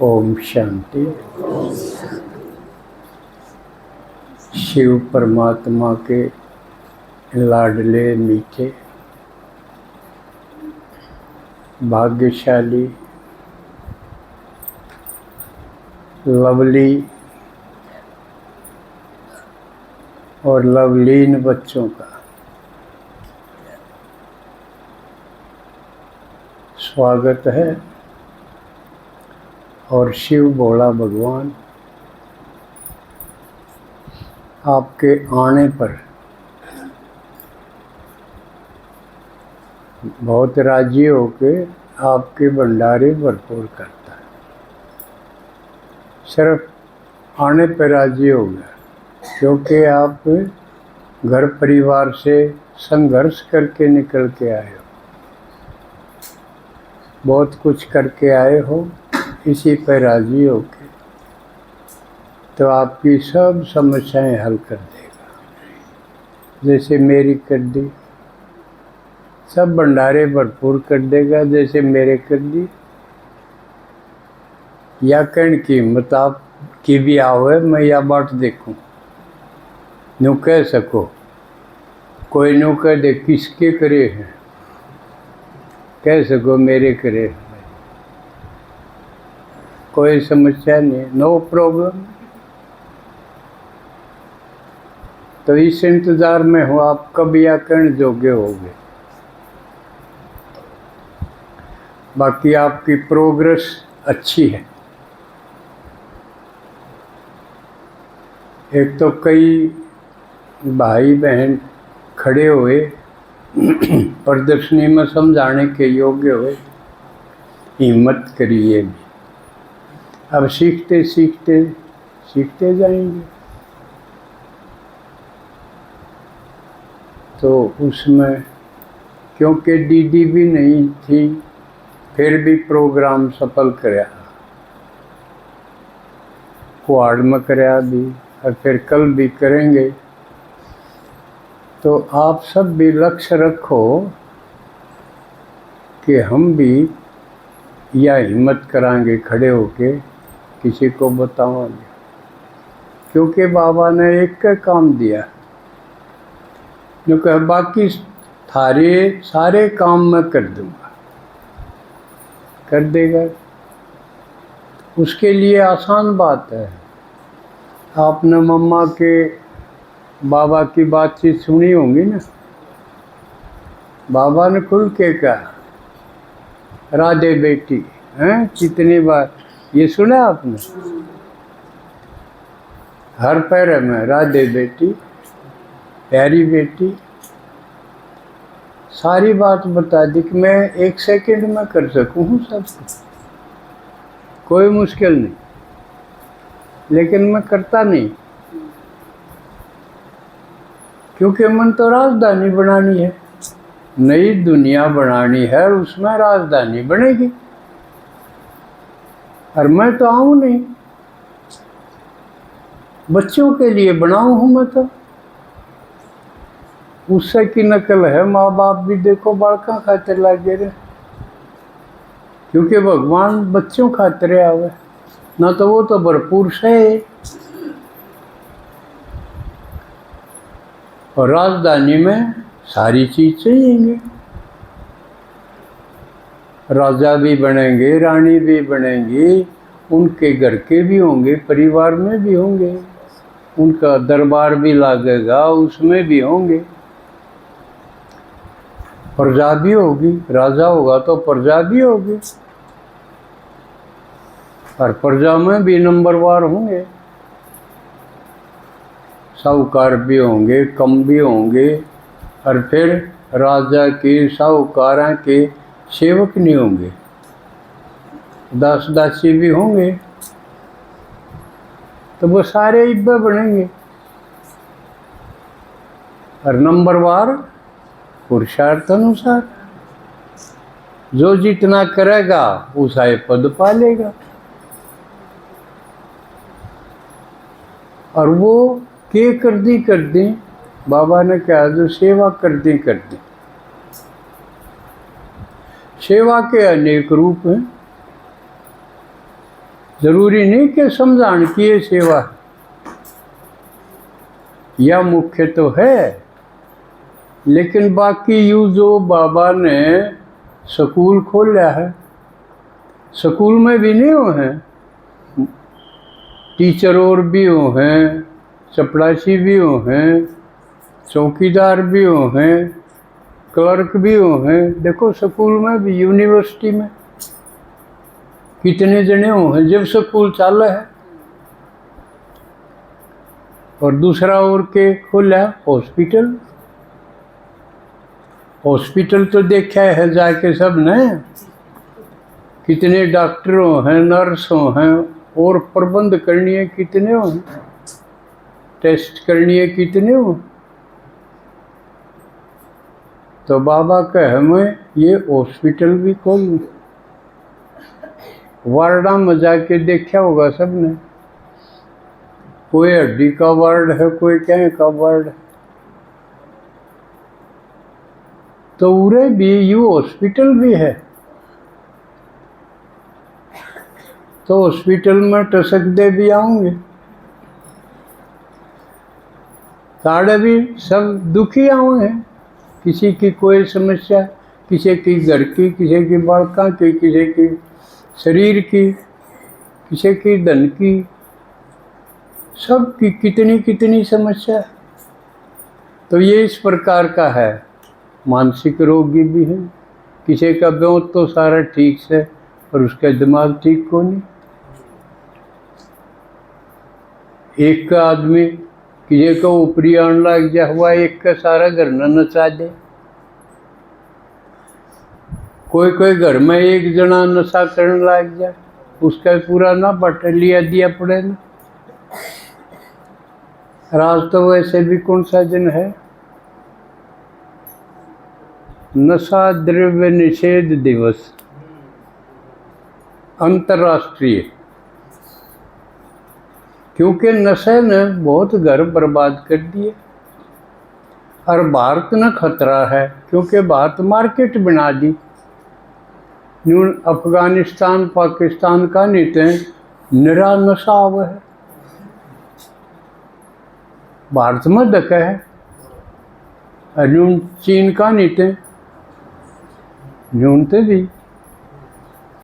ओम शांति। शिव परमात्मा के लाडले मीठे भाग्यशाली लवली और लवलीन बच्चों का स्वागत है। और शिव भोला भगवान आपके आने पर बहुत राजी होके आपके भंडारे भरपूर करता है। सिर्फ आने पर राजी हो गया क्योंकि आप घर परिवार से संघर्ष करके निकल के आए हो, बहुत कुछ करके आए हो, इसी पर राजी होके तो आपकी सब समस्याएं हल कर देगा। जैसे मेरी कर दी, सब भंडारे भरपूर कर देगा जैसे मेरे कर दी। या कहने की हिम्मत आप की भी आवे, मैं या बाट देखूं, न्यू कह सको, कोई न्यू कह दे किसके करे हैं, कह सको मेरे करे हैं, कोई समस्या नहीं, नो प्रॉब्लम। तो इस इंतज़ार में हो आप कब या कहने जोगे होगे। बाकी आपकी प्रोग्रेस अच्छी है। एक तो कई भाई बहन खड़े हुए प्रदर्शनी में समझाने के योग्य हुए, हिम्मत करिए भी। अब सीखते सीखते सीखते जाएंगे। तो उसमें क्योंकि डीडी भी नहीं थी, फिर भी प्रोग्राम सफल कराया, क्वाड में कराया भी और फिर कल भी करेंगे। तो आप सब भी लक्ष्य रखो कि हम भी या हिम्मत कराएंगे खड़े होके, किसी को बताओगे, क्योंकि बाबा ने एक का काम दिया, क्योंकि बाकी थारे सारे काम मैं कर दूंगा, कर देगा। उसके लिए आसान बात है। आपने मम्मा के बाबा की बातचीत सुनी होंगी ना। बाबा ने खुल के कहा, राधे बेटी, हैं कितनी बार ये सुना आपने? हर पैर में राधे बेटी, प्यारी बेटी, सारी बात बता दी कि मैं 1 सेकंड में कर सकूँ हूँ सब कुछ, कोई मुश्किल नहीं। लेकिन मैं करता नहीं, क्योंकि मन तो राजधानी बनानी है, नई दुनिया बनानी है, उसमें राजधानी बनेगी। और मैं तो आऊँ नहीं, बच्चों के लिए बनाऊँ हूँ मैं तो। उससे की नकल है। माँ बाप भी देखो बालका खातिर लागे रहे, क्योंकि भगवान बच्चों खातिर आवे ना, तो वो तो भरपूर से है। और राजधानी में सारी चीज चाहिए, राजा भी बनेंगे, रानी भी बनेंगी, उनके घर के भी होंगे, परिवार में भी होंगे, उनका दरबार भी लागेगा, उसमें भी होंगे, प्रजा भी होगी। राजा होगा तो प्रजा भी होगी, और प्रजा में भी नंबरवार होंगे, साहूकार भी होंगे, कम भी होंगे, और फिर राजा के साहूकारों के सेवक नहीं होंगे, दास दासी भी होंगे। तो वो सारे इब्बे बनेंगे, और नंबरवार पुरुषार्थ अनुसार जो जितना करेगा उसा पद पालेगा। और वो के कर दी बाबा ने कहा, जो सेवा कर दी। सेवा के अनेक रूप हैं। जरूरी नहीं कि समझाने की ये सेवा या मुख्य तो है, लेकिन बाकी यू जो बाबा ने स्कूल खोला है, स्कूल में भी नहीं हो हैं, टीचर और भी हो हैं, चपड़ासी भी हो हैं, चौकीदार भी हो हैं, क्लर्क भी हो हैं। देखो स्कूल में भी, यूनिवर्सिटी में कितने जने हो हैं जब स्कूल चालू है। और दूसरा और के खोला हॉस्पिटल। हॉस्पिटल तो देखा है जाके सब ने, कितने डॉक्टरों हैं, नर्सों हैं, और प्रबंध करनी है कितने हो, टेस्ट करनी है कितने हो। तो बाबा का हमें ये हॉस्पिटल भी खोलूं। वार्डा में जाके देखा होगा सबने, कोई हड्डी का वार्ड है, कोई क्या का वार्ड है। तो उरे भी यू हॉस्पिटल भी है। तो हॉस्पिटल में टसक दे भी आऊंगे, साढ़े भी सब दुखी आऊंगे। किसी की कोई समस्या, किसी की घर की, किसी की बालका की, किसी की शरीर की, किसी की धन की, सब की कितनी कितनी समस्या। तो ये इस प्रकार का है। मानसिक रोगी भी है, किसी का ब्यों तो सारा ठीक से और उसका दिमाग ठीक को नहीं। एक का आदमी किसी का ऊपरी आने लग जा हुआ, एक का सारा घर न नचा दे। कोई कोई घर में एक जना नशा करने लग जाए, उसका पूरा ना बट लिया दिया पड़े ना। राज तो वैसे भी कौन सा दिन है, नशा द्रव्य निषेध दिवस अंतर्राष्ट्रीय। क्योंकि नशे ने बहुत घर बर्बाद कर दिए। और भारत न खतरा है, क्योंकि भारत मार्केट बना दी। न्यून अफगानिस्तान पाकिस्तान का नीते निरा नशा हुआ है, भारत में धक्का है। और न्यून चीन का नीते न्यूनते भी